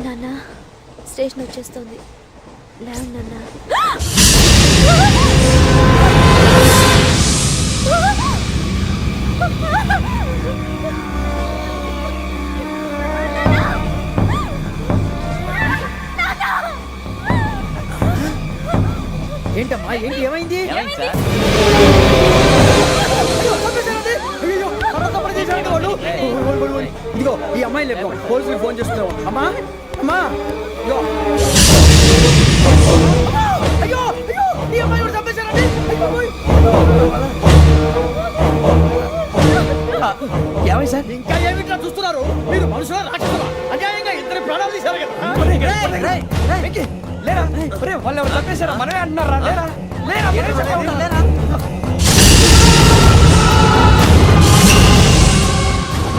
నాన్న స్టేషన్ వచ్చేస్తుంది. లేవు నాన్న. ఏంటమ్మా ఏంటి ఏమైంది? ఇదిగో ఈ అమ్మాయి లేపు పోలీసులకు ఫోన్ చేస్తున్నావు. అమ్మా అమ్మా అయ్యో అయ్యో ఈ అమ్మాయి కూడా చంపేశారండి. ఏమై సార్ ఇంకా ఏమిట్లా చూస్తున్నారు? మీరు మనుషుల రాక్షసులా? అన్యాయంగా ఇద్దరు ప్రాణాలు తీశారు కదా. లేరా వాళ్ళు ఎవరు చంపేశారా? మనమే అంటున్నారా? లేరా లేరా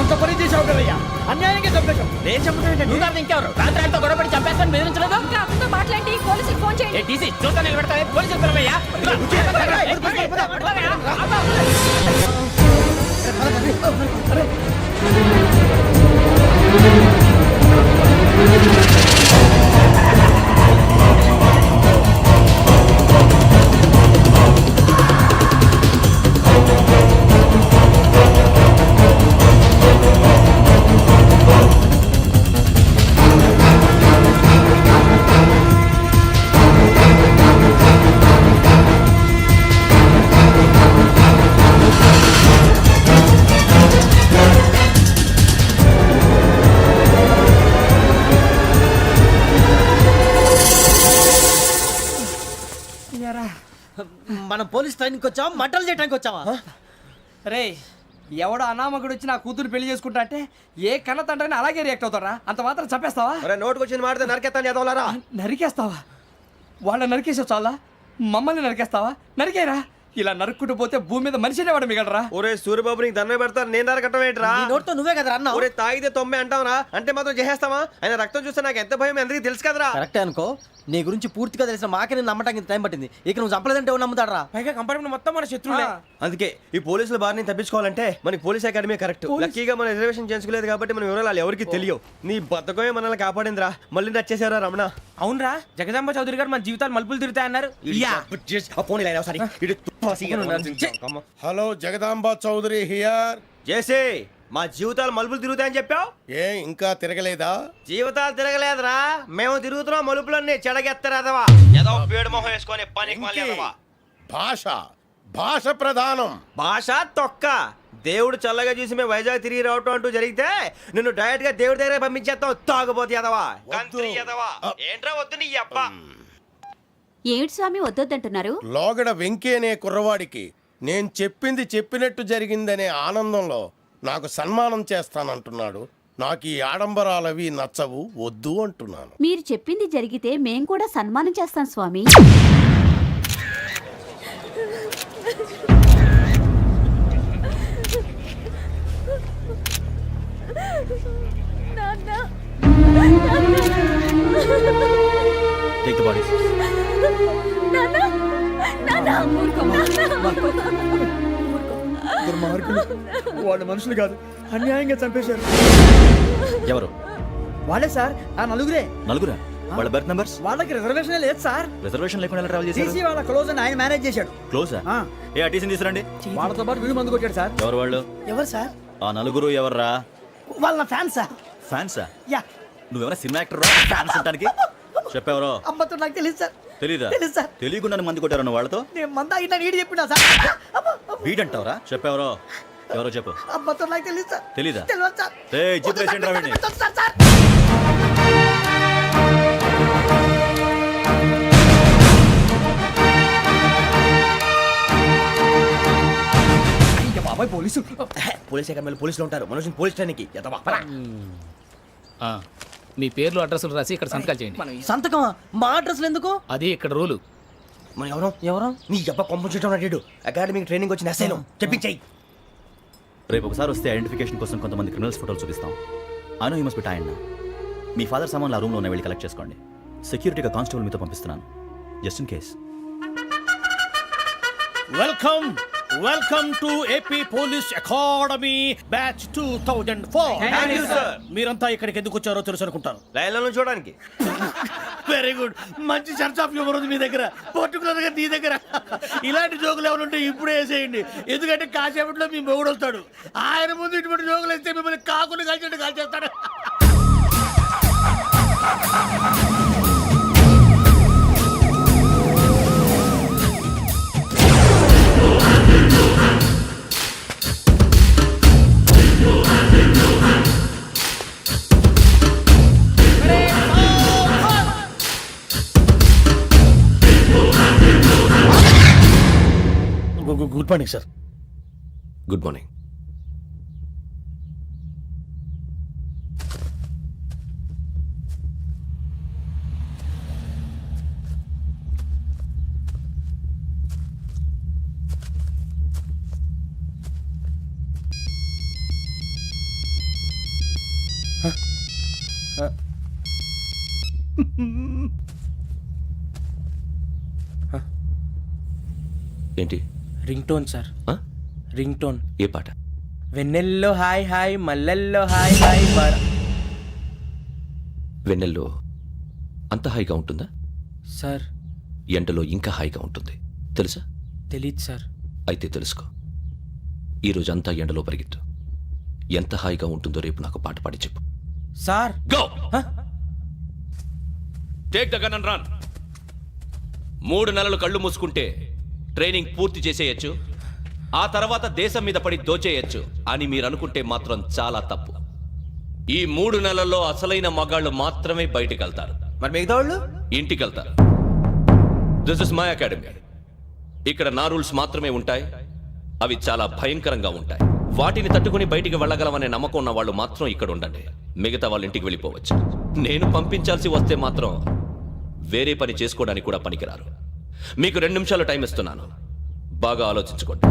అంత పని చేసావు కదయ్యా, అన్యాయంగా చంపేశావు. నేను చంపడం ఇంకెవరు? రాత్రి గొడవపడి చంపేస్తాను బెదిరించలేదు. మాట్లాడి పోలీసులకు ఫోన్ చేయండి. టీసీ చూస్తా నిలబెడతా పోలీసులు పిలవయ్యా. మనం పోలీస్ ట్రైనింగ్ వచ్చావా మంటలు చేయడానికి వచ్చావా? రే ఎవడో అనామకుడు వచ్చి నా కూతురు పెళ్లి చేసుకుంటా అంటే ఏ కన్న తండ్రిని అలాగే రియాక్ట్ అవుతారా? అంత మాత్రం చంపేస్తావా? నోటుకు వచ్చింది మాడితే నరికేస్తాను ఎదవలారా. నరికేస్తావా? వాళ్ళని నరికేసావు చాలా, మమ్మల్ని నరికేస్తావా? నరికేరా. ఇలా నరుక్కుంటూ పోతే భూమి మీద మనిషినే వాడు మిగలరా. ఒరే సూర్యబాబు నీకు దండ పెడతాను, నేను నరకటం ఏంట్రా? నోటితో నువ్వే కదా అన్నా. ఒరే తాగితే తొమ్మే అంటావురా, అంటే మాత్రం చేసేస్తావా? ఆయన రక్తం చూస్తే నాకు ఎంత భయం అందరికీ తెలుసు కదరా. కరెక్టే అనుకో, నీ గురించి పూర్తిగా తెలిసిన మాకే నేను నమ్మటానికి టైం పట్టింది. ఇక నువ్వు చంపలేదంటే ఎవరు నమ్ముతాడరా? పైగా కంపార్ట్మెంట్ మొత్తం మన శత్రువులే. అందుకే ఈ పోలీసుల బారిని తప్పించుకోవాలంటే మనకి పోలీస్ అకాడమీ కరెక్ట్. లక్కీగా మనం రిజర్వేషన్ చేసుకోలేదు కాబట్టి మన వివరాలు ఎవరికి తెలియవు. నీ బతకమే మనల్ని కాపాడిందిరా. మళ్ళీ నచ్చేసారా రమణ? అవునరా, జగదాంబ చౌదరి గారు మన జీవితాలు మలుపులు తిరుగుతాయన్నారు. Hello Jagadamba Chowdary here. చేసే మా జీవితాలు మలుపులు తిరుగుతాయని చెప్పావు. ఏ ఇంకా తిరగలేదా? జీవితాలు తిరగలేదురా, మేము తిరుగుతున్నాం మలుపులన్నీ. చెడగెత్తరాదవా ఏదో పేడు మొహం వేసుకొని పనికి మళ్ళీ. భాష భాష ప్రధానం. భాష తొక్క. దేవుడు చల్లగా చూసి మేము వైజాగ్ తిరిగి రావటం అంటూ జరిగితే నిన్ను డైరెక్ట్ గా దేవుడి దగ్గర పంపించేస్తాం. తాగబోతు ఎదవా, కంత్రి ఎదవా. ఏంట్రా వద్దు నీ అబ్బా. ఏమిటి స్వామి వద్దొద్దంటున్నారు? లోగడ వెంకీ అనే కుర్రవాడికి నేను చెప్పింది చెప్పినట్టు జరిగిందనే ఆనందంలో నాకు సన్మానం చేస్తానంటున్నాడు. నాకు ఈ ఆడంబరాలవి నచ్చవు, వద్దు అంటున్నాను. మీరు చెప్పింది జరిగితే మేం కూడా సన్మానం చేస్తాం స్వామి. Take the bodies. వాళ్ళు మనుషులు కాదు, అన్యాయంగా చంపేశారు. ఎవరు? వాళ్ళే సార్, ఆ నలుగురే. నలుగురా? వాళ్ళ బర్త్ నంబర్స్? వాళ్ళకి రిజర్వేషన్ లేదు సార్. రిజర్వేషన్ లేకుండా ఎలా ట్రావెల్ చేశారు? టీసీ వాళ్ళ క్లోజ్ అని ఆయన మేనేజ్ చేశాడు. క్లోజా? ఏ ఆ టీసీని తీసురండి. వాళ్ళతో పాటు వీడు మందు కొట్టాడు సార్. ఎవరు వాళ్ళు? ఎవరు సార్? ఆ నలుగురు ఎవర్రా? వాళ్ళ ఫ్యాన్స్ సార్. ఫ్యాన్సా? యా. నువ్వెవరా సినిమా యాక్టర్ రా ఫ్యాన్స్ అంటానికి? చెప్పేవరో? అమ్మతో నాకు తెలియదు సార్. తెలీదా? తెలుసు సార్. తెలియకుండా మంది కొట్టారన్న వాళ్ళతో? నేను మంద అయినా నీడి చెప్పినా సార్. వీడంటావరా? చెప్పేవరో? ఎవరో చెప్పు. అమ్మతో నాకు తెలియదు సార్. తెలీదా? తెలియదు సార్. ఏయ్ జీప్ రేసెంట్ రా వీడిని. బాబాయ్ పోలీసు. పోలీస్ అకాడమీలో పోలీసులు ఉంటారు. మనుషులు పోలీస్ ట్రైనింగ్ ఎదవా. మీ పేర్లు అడ్రస్లు రాసి ఇక్కడ సంతకాలు చేయండి. సంతకమా? మా అడ్రస్లు ఎందుకు? అది ఇక్కడ రూలు. మనం ఎవరు? నీ అబ్బా పంపించడం అడిగాడు. అకాడమిక్ ట్రైనింగ్ వచ్చిన అసైలం చెప్పించాయి. రేపు ఒకసారి వస్తే ఐడెంటిఫికేషన్ కోసం కొంతమంది క్రిమినల్స్ ఫోటోలు చూపిస్తాం. I know you must be tired now. Me father సామాన్లు ఆ రూమ్లో ఉన్న వెళ్ళి కలెక్ట్ చేసుకోండి. సెక్యూరిటీగా కానిస్టేబుల్ మీతో పంపిస్తున్నాను, just in case. Welcome welcome to AP police academy batch 2004. Thank you, sir. మీరంతా ఇక్కడికి ఎందుకు వచ్చారో తెలుసు అనుకుంటాను. లైన్లో చూడడానికి. వెరీ గుడ్, మంచి చర్చ్ ఆఫ్ హ్యూమర్ ఉంది మీ దగ్గర, పర్టికులర్ గా నీ దగ్గర. ఇలాంటి జోకులు ఏమైనా ఉంటే ఇప్పుడే వేసేయండి, ఎందుకంటే కాసేపట్లో మీ మొగుడు వస్తాడు. ఆయన ముందు ఇటువంటి జోకులు వేస్తే మిమ్మల్ని కాకుని కాల్చేట్టు కాల్చేస్తాడు. Good morning sir. Good morning. ఏంటి? రింగ్ టోన్ సార్, ఆ? Ring tone. ఏ పాట? వెన్నెల్లో హాయ్ హాయ్ మల్లెల్లో హాయ్ హాయ్ వెన్నెల్లో అంత హాయిగా ఉంటుందా? సార్ ఎండలో ఇంకా హాయిగా ఉంటుంది తెలుసా? తెలీదు సార్. అయితే తెలుసుకో, ఈరోజు అంతా ఎండలో పరిగెత్తు. ఎంత హాయిగా ఉంటుందో రేపు నాకు పాట పాడి చెప్పు. Sir go take the gun and run. 3 నెలలు కళ్ళు మూసుకుంటే ట్రైనింగ్ పూర్తి చేసేయచ్చు, ఆ తర్వాత దేశం మీద పడి దోచేయచ్చు అని మీరు అనుకుంటే మాత్రం చాలా తప్పు. ఈ 3 నెలల్లో అసలైన మగాళ్ళు మాత్రమే బయటికి వెళ్తారు. మరి మిగతా వాళ్ళు ఇంటికి వెళ్తారు. This is my academy. ఇక్కడ నా రూల్స్ మాత్రమే ఉంటాయి, అవి చాలా భయంకరంగా ఉంటాయి. వాటిని తట్టుకుని బయటికి వెళ్ళగలమనే నమ్మకం ఉన్న వాళ్ళు మాత్రం ఇక్కడ ఉండండి, మిగతా వాళ్ళ ఇంటికి వెళ్ళిపోవచ్చు. నేను పంపించాల్సి వస్తే మాత్రం వేరే పని చేసుకోవడానికి కూడా పనికిరారు. మీకు 2 నిమిషాలు టైం ఇస్తున్నాను, బాగా ఆలోచించుకోండి.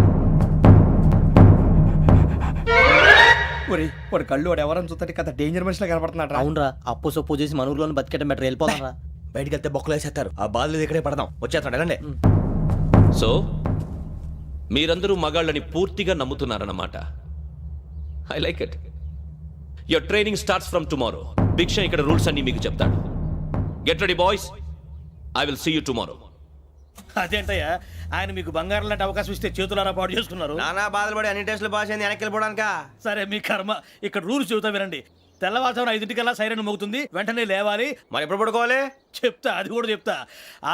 వాడు కళ్ళు వాడు ఎవరని చూస్తే కదా డేంజర్ మనిషిలో కనపడుతున్నాడు. అవునరా, అప్పు సొప్పు చేసి మన ఊర్లో బతికేయడం బెటర్. వెళ్ళిపోతారా? బయటికి వెళ్తే బొక్కలు వేసేస్తారు, ఆ బాధలు ఇక్కడే పడదాం. వచ్చేస్తాడు వెళ్ళండి. సో మీరందరూ మగాళ్ళని పూర్తిగా నమ్ముతున్నారన్నమాట. I like it. Your training starts from tomorrow. భిక్ష ఇక్కడ రూల్స్ అన్ని మీకు చెప్తాడు. Get ready boys, I will see you tomorrow. అదేంటయ్యా, ఆయన మీకు బంగారం లాంటి అవకాశం ఇస్తే చేతులారా పాటు చేసుకున్నారు. నానా బాధలు పడి అన్ని టెస్టులు పాస్ అయింది, వెనక్కి వెళ్ళిపోవడానికా? సరే మీ కర్మ. ఇక్కడ రూల్స్ చెబుతా వినండి. తెల్లవారుజామున 5 సైరన్ మోగుతుంది, వెంటనే లేవాలి. మరి ఎప్పుడు పడుకోవాలి? చెప్తా, అది కూడా చెప్తా.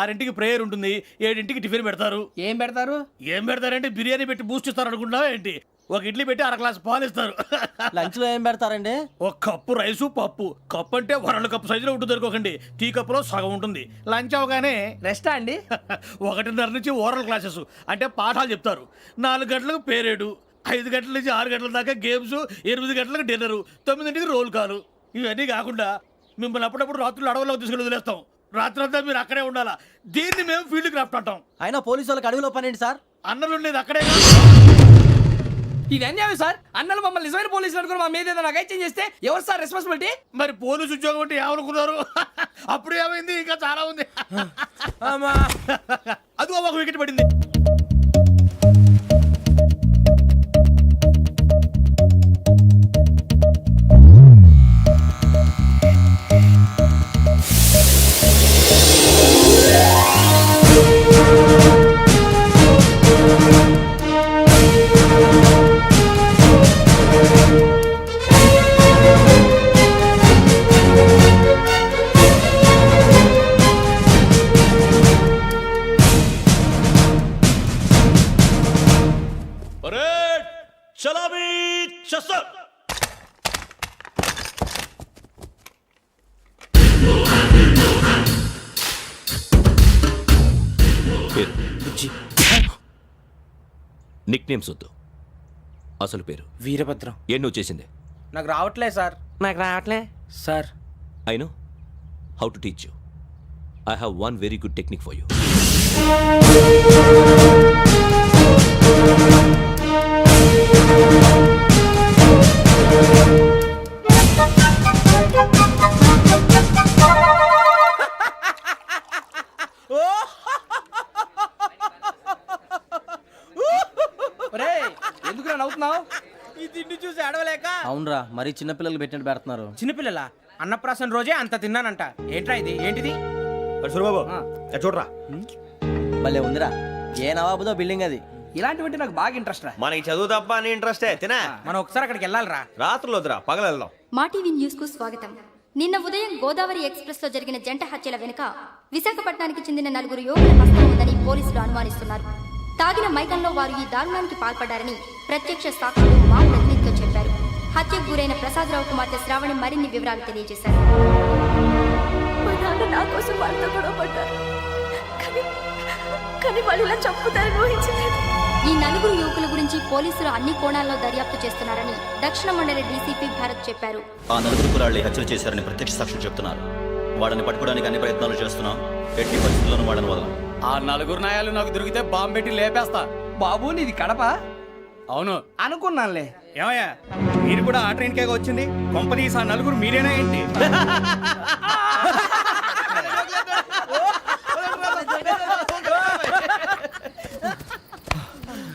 6 ప్రేయర్ ఉంటుంది, 7 టిఫిన్ పెడతారు. ఏం పెడతారు? ఏం పెడతారంటే బిర్యానీ పెట్టి బూస్ట్ ఇస్తారు అనుకుంటున్నావా ఏంటి? ఒక ఇడ్లీ పెట్టి 1 గ్లాస్ పాలు ఇస్తారు. లంచ్ లో ఏం పెడతారండి? ఒక కప్పు రైసు పప్పు. కప్పు అంటే 1 కప్పు సైజులో ఉంటుంది అనుకోకండి, టీ కప్పులో సగం ఉంటుంది. లంచ్ అవగానే రెస్టా అండి? 1:30 నుంచి ఓరల్ క్లాసెస్ అంటే పాఠాలు చెప్తారు. 4 గంటలకు పేరేడు, 5 గంటల నుంచి 6 గంటల దాకా గేమ్స్, 8 గంటలకు డిన్నర్, 9 రోల్ కాలు. ఇవన్నీ కాకుండా మిమ్మల్ని అప్పుడప్పుడు రాత్రులు అడవుల్లో తీసుకెళ్ళి వదిలేస్తాం. రాత్రంతా మీరు అక్కడే ఉండాలా. దీన్ని మేము ఫీల్డ్ క్రాఫ్ట్ అంటాం. అయినా పోలీసు వాళ్ళకి అడవిలో పని ఏంటి సార్? అన్నలు ఉండేది అక్కడే. ఇది అన్యాయం సార్. అన్నలు మమ్మల్ని నిజమైన పోలీసులు అనుకుని మా మీద ఏదైనా చేంజ్ చేస్తే ఎవరు సార్ రెస్పాన్సిబిలిటీ? మరి పోలీసు ఉద్యోగం అంటే ఏమనుకున్నారు? అప్పుడు ఏమైంది, ఇంకా చాలా ఉంది. అది ఒక వికెట్ పడింది. చలామీ చసర్. నిక్ నేమ్స్ వద్దు, అసలు పేరు. వీరభద్రం. ఏం నువ్వు చేసింది? నాకు రావట్లే సార్. నాకు రావట్లే sir. I know how to teach you. I have one very good technique for you. ఈ చిన్నపిల్లలు పెట్టినట్టు పెడుతున్నారు? చిన్నపిల్లల అన్నప్రాసన రోజే అంత తిన్నానంట. ఏంట్రా ఇది? ఏంటిది? సూరిబాబు చూడరా, భలే ఉందిరా. ఏ నవాబుదో బిల్డింగ్ అది. ఇలాంటివంటే నాకు బాగా ఇంట్రెస్ట్ రా. మనకి చదువు తప్ప అని ఇంట్రెస్టే తినా. మనం ఒకసారి అక్కడికి వెళ్ళాలిరా. రాత్రులు వద్దురా, పగలు వెళ్దాం. మా టీవీ న్యూస్ కు స్వాగతం. నిన్న ఉదయం గోదావరి ఎక్స్ప్రెస్ లో జరిగిన జంట హత్యల వెనుక విశాఖపట్నానికి చెందిన 4 యువకుల హస్తం ఉందని పోలీసులు అనుమానిస్తున్నారు. తాగిన మైకంలో వారు ఈ దారుణానికి పాల్పడ్డారని ప్రత్యక్ష సాక్షులు మా ప్రతినిధితో చెప్పారు. హత్యకు గురైన ప్రసాదరావు కుమార్తె శ్రావణి మరిన్ని వివరాలు తెలియజేశారు. మా నాన్న నా కోసం వాళ్ళతో గొడవ పడ్డారు, కానీ వాళ్ళు ఇలా చంపుతారని ఊహించలేదు. ఈ 4 యువకుల గురించి పోలీసులు అన్ని కోణాల్లో దర్యాప్తు చేస్తున్నారని దక్షిణ మండలి డీసీపీ భరత్ చెప్పారు. ఆ 4 కురాళ్ళు హత్యలు చేశారని ప్రత్యక్ష సాక్షులు చెప్తున్నారు. వాళ్ళని పట్టుకోవడానికి అన్ని ప్రయత్నాలు చేస్తున్నాం. ఎట్టి పరిస్థితుల్లోనూ వాళ్ళని వదలం. ఆ 4 నాయాలు నాకు దొరికితే బాంబు పెట్టి లేపేస్తా. బాబు నీది కడప? అవును అనుకున్నానులే. ఏమయ్యా, మీరు కూడా ఆ ట్రైన్ కేగా వచ్చింది? కొంపదీసి ఆ 4 మీరేనా ఏంటి?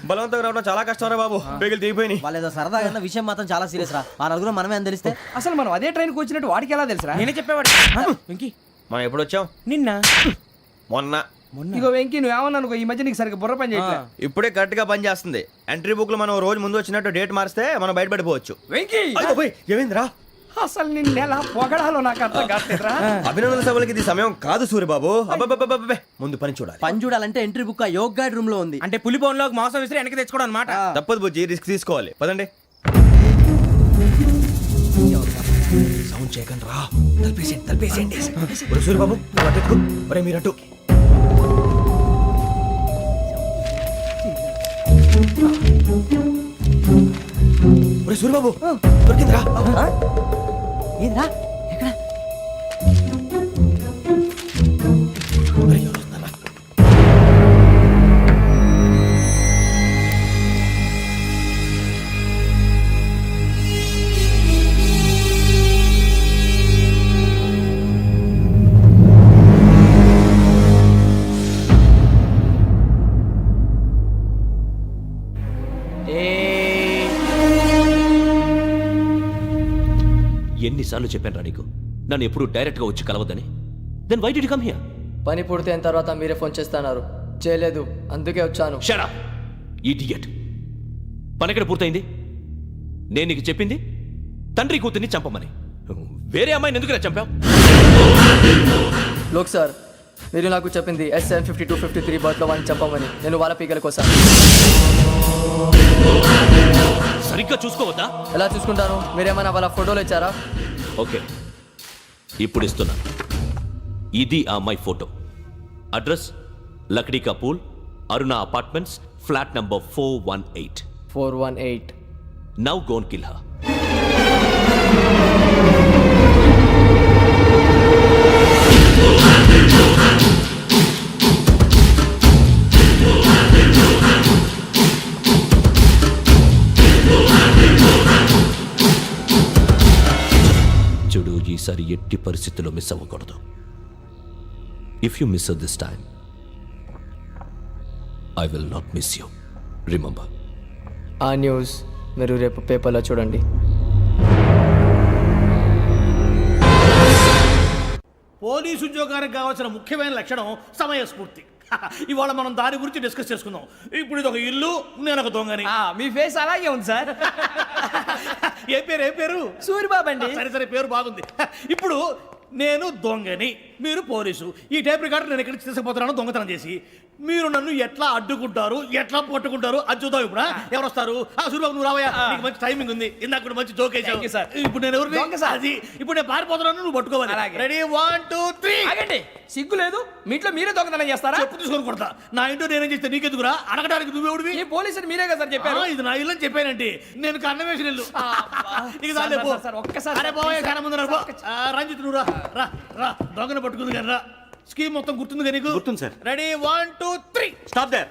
బలవంతంగా రావడం చాలా కష్టం రా బాబు, బేగులు దిగిపోయినాయి. వాళ్ళేదో సరదాగా విషయం మాత్రం చాలా సీరియస్ రా. ఆ నలుగురు మనమే అని తెలిస్తే అసలు మనం అదే ట్రైన్కి వచ్చినట్టు వాడికి ఎలా తెలుసురా? నేనే చెప్పేవాడు. వెంకీ, మనం ఎప్పుడు వచ్చాం? నిన్న మొన్న. ఇగో వెంకీ నువ్వేమన్నా అనుకో, ఈ మధ్య నీకు సరిగ్గా బుర్ర పని చేయట్లే. ఇప్పుడే కరెక్ట్ గా పని చేస్తుంది. ఎంట్రీ బుక్ లో మనం రోజు ముందు వచ్చినట్టు డేట్ మారిస్తే మనం బయటపడిపోవచ్చు. వెంకీ ఏమైందిరా? అసలు నిన్న ఎలా పొగడాలో నాకు అర్థం కాట్లేదురా. అభినందన సభలకి ఇది సమయం కాదు సూరిబాబు. అబ్బబ్బబ్బబ్బబ్బే, ముందు పని చూడాలి. పని చూడాలంటే ఎంట్రీ బుక్ ఆ యోగ్ గైడ్ రూమ్ లో ఉంది. అంటే పులి బోన్లోకి మాంసం విసిరి వెనక్కి తెచ్చుకోవడం అనమాట. తప్పదు బుజ్జి, రిస్క్ తీసుకోవాలి. పదండి. సౌండ్ చేయకండి రా. తలపేసేయండి. సూరిబాబు మీరట్టు. సూరిబాబు దొరికిందిరా. ఏంద్రా ఎక్కడ? ఎన్నిసార్లు చెప్పాను రా నీకు, నన్ను ఎప్పుడు డైరెక్ట్ గా వచ్చి కలవద్దని? Then why did you come here? పని పూర్తయిన తర్వాత మీరే ఫోన్ చేస్తున్నారు. చేయలేదు, అందుకే వచ్చాను. Shut up idiot. పని ఎక్కడ పూర్తయింది? నేను నీకు చెప్పింది తండ్రి కూతుర్ని చంపమని. వేరే అమ్మాయిని ఎందుకు చంపావు? లోక్ సార్, మీరు నాకు చెప్పింది SN5253 బర్త్లో వాళ్ళని చంపమని. నేను వాళ్ళ పీకల కోసం. సరిగ్గా చూసుకోవద్దా? ఎలా చూసుకుంటాను? మీరేమైనా వాళ్ళ ఫోటోలు ఇచ్చారా? ఓకే, ఇప్పుడు ఇస్తున్నాను. ఇది ఆ అమ్మాయి ఫోటో. అడ్రస్ లక్డీ కా pool, Aruna apartments, flat number 418. 418. Now go and kill her. చూడు, ఈసారి ఎట్టి పరిస్థితుల్లో మిస్ అవ్వకూడదు. If you miss this time, I will not miss you. Remember. ఆ న్యూస్ మీరు రేపు పేపర్లో చూడండి. పోలీసు ఉద్యోగానికి కావాల్సిన ముఖ్యమైన లక్షణం సమయస్ఫూర్తి. ఇవాళ మనం దాని గురించి డిస్కస్ చేసుకుందాం. ఇప్పుడు ఇది ఒక ఇల్లు, నేను ఒక దొంగని. మీ ఫేస్ అలాగే ఉంది సార్. ఏ పేరు? సూరిబాబు అండి. సరే పేరు బాగుంది. ఇప్పుడు నేను దొంగని, మీరు పోలీసు. ఈ టైప్ రికార్డు నేను ఎక్కడికి తీసుకుపోతున్నాను దొంగతనం చేసి. మీరు నన్ను ఎట్లా అడ్డుకుంటారు, ఎట్లా పట్టుకుంటారు అది చూద్దాం. ఇప్పుడు ఎవరు వస్తారు? సూరిబాబు నువ్వు రావయ్యా, నీకు మంచి టైమింగ్ ఉంది. ఇందాక కూడా మంచి జోక్ వేసావు సార్. ఇప్పుడు నేను ఎవరు? అది ఇప్పుడు నేను పారిపోతున్నాను, నువ్వు పట్టుకోవాలి. రెడీ 1 2 3. ఆగండి, సిగ్గు లేదు? మీ ఇంట్లో మీరే దొంగతనం చేస్తారా? చెప్పు తీసుకొని కొడతా. నా ఇంట్లో నేనేం చేస్తే నీకెందుకురా? అడగడానికి నువ్వెవడివి? ఈ పోలీసులు మీరే కదా సార్ చెప్పారు. ఇది నా ఇల్లు అని చెప్పానంటే నేను కన్నం వేసిన ఇల్లు. ఇక చాలే పో. ఒక్కసారి అరే బాబాయ్ కన్నా ముందు రంజిత్ నువ్వు రా దొంగను పట్టుకుంది కానీ రా. స్కీమ్ మొత్తం గుర్తుంది కదా నీకు? గుర్తుంది sir. Ready 1 2 3. Stop there.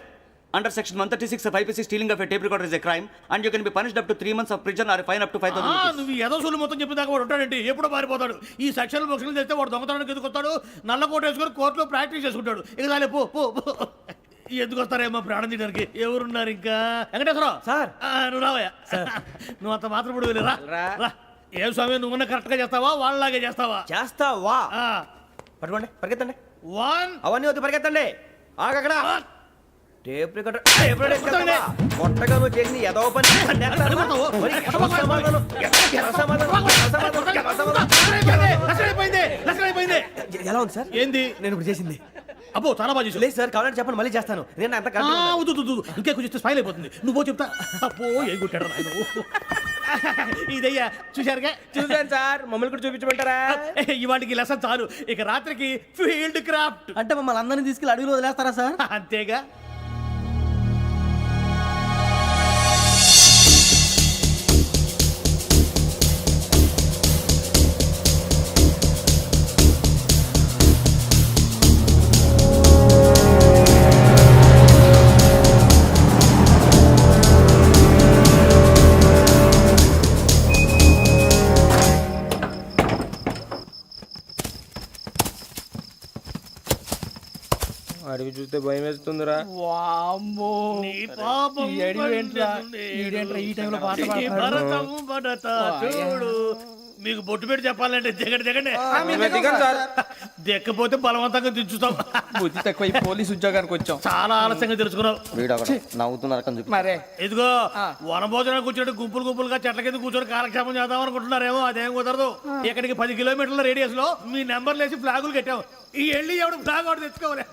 Under section 136 of IPC, stealing of a tape recorder is a crime and you can be punished up to 3 months of prison or a fine up to 5,000 rupees. నువ్వు ఏదో సొల్లు మొత్తం చెప్పిన దాకా వాడు ఉంటాడండి, ఎప్పుడో పారిపోతాడు. ఈ సెక్షన్లు బొక్షన్లు చేస్తే వాడు దొంగతనానికి ఎందుకు వస్తాడు? నల్ల కోట వేసుకొని కోర్టులో ప్రాక్టీస్ చేసుకుంటాడు. ఇక చాలే పో. ఎందుకు వస్తారేమో ప్రాణం తీయడానికి. ఎవరున్నారు ఇంకా? వెంకటేశ్వరరావు సార్. నువ్వు రావయ్యా. నువ్వు అంత మాత్రం ఇప్పుడు రా. ఏం స్వామి నువ్వు కరెక్ట్ గా చేస్తావా వాళ్ళలాగే చేస్తావా? చేస్తావా? ఆ, పట్టుకోండి, పరిగెత్తండి. 1 అవన్నీ వద్దు, పరిగెత్తండి. ఆగక్కడ. టేప్ రికార్డర్ ఎప్పుడైనా కొత్తగా నువ్వు చేసింది ఏదో పని. మరి ఎవరి సమాధానం? ఎవరి సమాధానం? లక్షణమైపోయింది. ఎలా ఉంది సార్? ఏంది? నేను ఇప్పుడు చేసింది. అబ్బో చాలా బాగా చేసావు. లేదు సార్, కావాలంటే చెప్పండి, మళ్ళీ చేస్తాను. నేను అంత వద్దు వద్దు, వద్దు. ఇంకే కొంచెం స్మైల్ అయిపోతుంది. నువ్వు చెప్తా. అబ్బో ఏ గుట్టాడు నాయన. ఇదయ్యా చూశారుగా? చూసాను సార్, మమ్మల్ని కూడా చూపించమంటారా? ఇవాటికి లెసన్ చాలు. ఇక రాత్రికి ఫీల్డ్ క్రాఫ్ట్. అంటే మమ్మల్ని అందరినీ తీసుకెళ్ళి అడుగులో వదిలేస్తారా సార్? అంతేగా. అడిగి చూస్తే భయం వేస్తుందిరా. వామ్మో నీ పాపం ఈ అడివి ఏంట్రా? పండుతుంది. ఈడేంట్రా ఈ టైంలో పాట నీ పాడుతున్నాడు? భరతం భరత చూడు. మీకు బొట్టు పెట్టి చెప్పాలంటే దిగండి. దిగండి సార్. దిక్కపోతే బలవంతంగా దించుతాం. బుద్ధి తక్కువ ఈ పోలీస్ ఉద్యోగానికి వచ్చాం. చాలా ఆలస్యంగా తెలుసుకున్నావు. నవ్వుతున్నారు. మరే ఇదిగో వనభోజనానికి కూర్చోటి గుంపులుగా చెట్ల కింద కూర్చొని కాలక్షేపం చేద్దాం అనుకుంటున్నారేమో. అదేం కుదరదు. ఇక్కడికి 10 కిలోమీటర్ల రేడియస్ లో మీ నెంబర్లు వేసి ఫ్లాగులు కట్టాం. ఈ వెళ్ళి ఎవడు ఫ్లాగ్ ఒకటి తెచ్చుకోవాలి.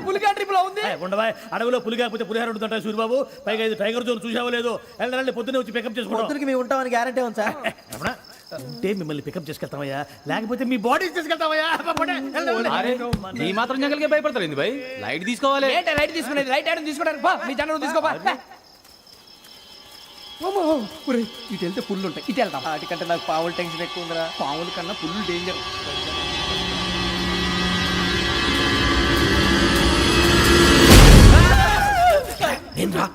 పులిగా ట్రిప్ లో ఉంది. ఉండవా అడవిలో పులి కాకపోతే పులిహార ఉంటుంటాయి సూరిబాబు. పైగా ఇది టైగర్ జోన్ చూసావో లేదో. వెళ్ళండి పొద్దున్నే వచ్చి పికప్ చేసుకుంటాం. మేము ఉంటామని గ్యారంటీ ఉంది సార్. రమణ, ఉంటే మిమ్మల్ని పికప్ చేసుకెళ్తామయ్యా, లేకపోతే మీ బాడీ తీసుకెళ్తామయ్యా. ఈ మాత్రం జంగల్కే భయపడతారు భయ్. లైట్ తీసుకోవాలి. ఏంటి లైట్ తీసుకునేది? లైట్ ఆడని తీసుకోవడానికి బా, మీ జనం తీసుకోబా. ఇటు వెళ్తే పుల్లు ఉంటాయి, ఇటు వెళ్తాం. వాటికంటే నాకు పావులు టెన్షన్ ఎక్కువ ఉందిరా. పాముల కన్నా పుల్లు డేంజర్.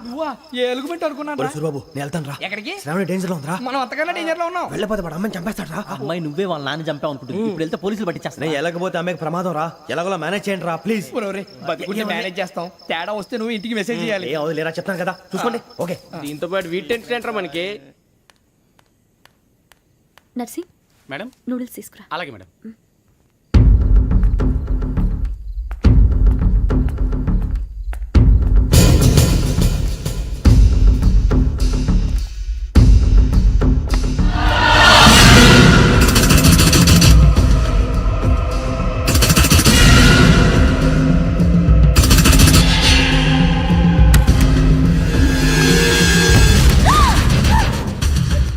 నువ్వా? ఏ ఎలుగుబెట్టి అనుకున్నాను. సూరిబాబు నేను వెళ్తాను రా. ఎక్కడికి? శ్రావణి డేంజర్ లో ఉందిరా. మనం అంతకన్నా డేంజర్ లో ఉన్నాం. వెళ్ళపోతే వాడు అమ్మని చంపేస్తాడు రా. అమ్మాయి నువ్వే వాళ్ళ నాన్న చంపావు అనుకుంటుంది. ఇప్పుడు వెళ్తే పోలీసులు పట్టించేస్తా. నేను వెళ్ళకపోతే అమ్మకి ప్రమాదం రా. ఎలాగోలా మేనేజ్ చేయండి రా ప్లీజ్. బతుకుంటే మేనేజ్ చేస్తాం. తేడా వస్తే నువ్వు ఇంటికి మెసేజ్ చేయాలి. ఏ లేరా చెప్తాను కదా, చూసుకోండి. ఓకే. దీంతో పాటు వీటి టెన్షన్ ఏంట్రా మనకి? నర్సి మేడం నూడిల్స్ తీసుకురా. అలాగే మేడం.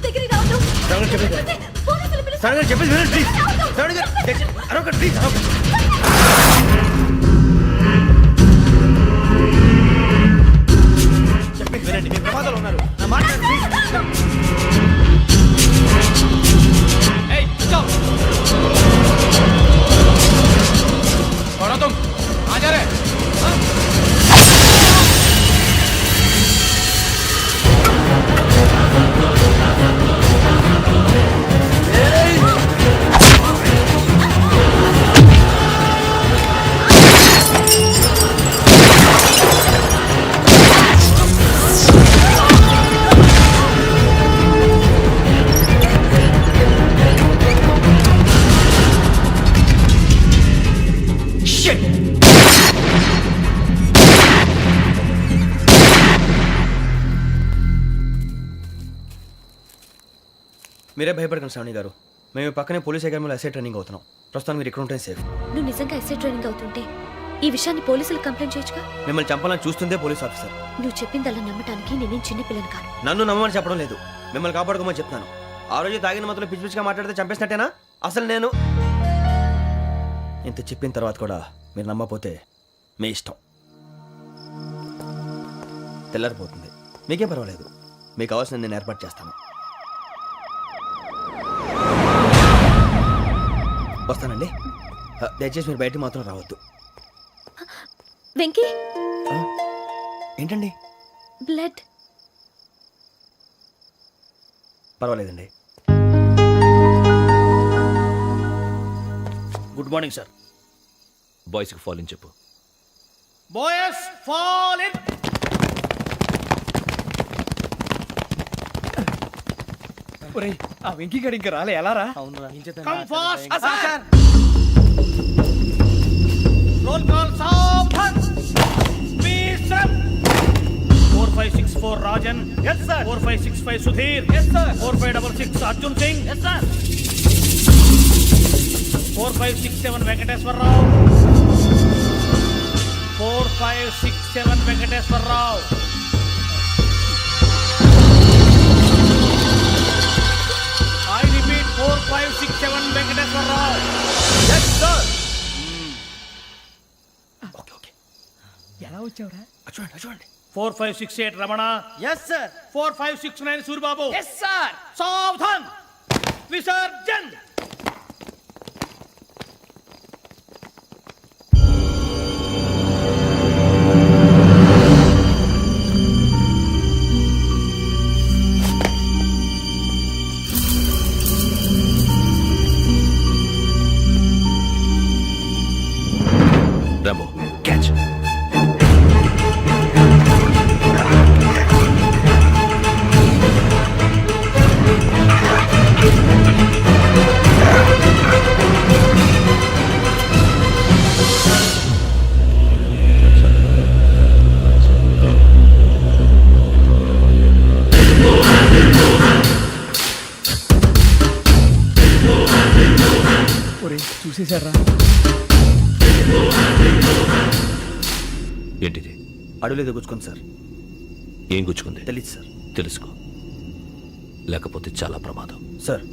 దగ్గరికి రావద్దు. శ్రావణి చెప్పేసి వినండి ప్లీజ్. శ్రావణి గారు అరొకటి ప్లీజ్. చెప్పేసి వినండి, మీరు ప్రమాదాలు ఉన్నారు. నా మాట వినండి, ప్లీజ్. మీరే భయపడకండి శ్రావణి గారు. మేము పక్కనే పోలీస్ అకాడమీలో ఎస్ఐ ట్రైనింగ్ అవుతున్నాం. ప్రస్తుతం మీరు ఇక్కడ ఉంటే సేఫ్. నువ్వు నిజంగా ఎస్ఐ ట్రైనింగ్ అవుతుంటే ఈ విషయాన్ని పోలీసులకు కంప్లైంట్ చేయొచ్చుగా. మిమ్మల్ని చంపాలని చూస్తుందే పోలీస్ ఆఫీసర్. నువ్వు చెప్పిందల్లా నమ్మటానికి నేనేం చిన్నపిల్లని కాను. నన్ను నమ్మమని చెప్పడం లేదు, మిమ్మల్ని కాపాడుకోమని చెప్తున్నాను. ఆ రోజు తాగిన మత్తులో పిచ్చి పిచ్చిగా మాట్లాడితే చంపేసినట్టేనా? అసలు నేను ఇంత చెప్పిన తర్వాత కూడా మీరు నమ్మపోతే మీ ఇష్టం. తెల్లారిపోతుంది, మీకేం పర్వాలేదు. మీకు కావాల్సిన నేను ఏర్పాటు చేస్తాను. వస్తానండి. దయచేసి మీరు బయటికి మాత్రం రావద్దు. వెంకీ ఏంటండి? బ్లడ్. పర్వాలేదండి. Good morning sir. బాయ్స్కి ఫాల్ ఇన్ చెప్పు. Boys fall in. ఒరేయ్ ఆ వెంకీ గడి ఇంకా రాలే ఎలా రా కమ్ ఫాస్ట్ రోల్ కాల్ సావధాన్ విశ్రమ్ 4564 Rajan yes sir 4565 Sudheer yes sir 4566 Arjun Singh yes sir 4567 Venkateswara Rao 4567 Venkateswara Rao I repeat 4567 Venkateswara Rao yes sir okay okay ఎలా వచ్చావురా చూడండి చూడండి 4568 Ramana yes sir 4569 Suribabu yes sir సావధాన్ విసర్జన్ రాంబో క్యాచ్ ఒరేయ్ చూసేశారా ఏంటిది అడవిలో దిగుచ్చుకోండి సార్ ఏం గుచ్చుకుంది తెలీదు సార్ తెలుసుకో లేకపోతే చాలా ప్రమాదం సార్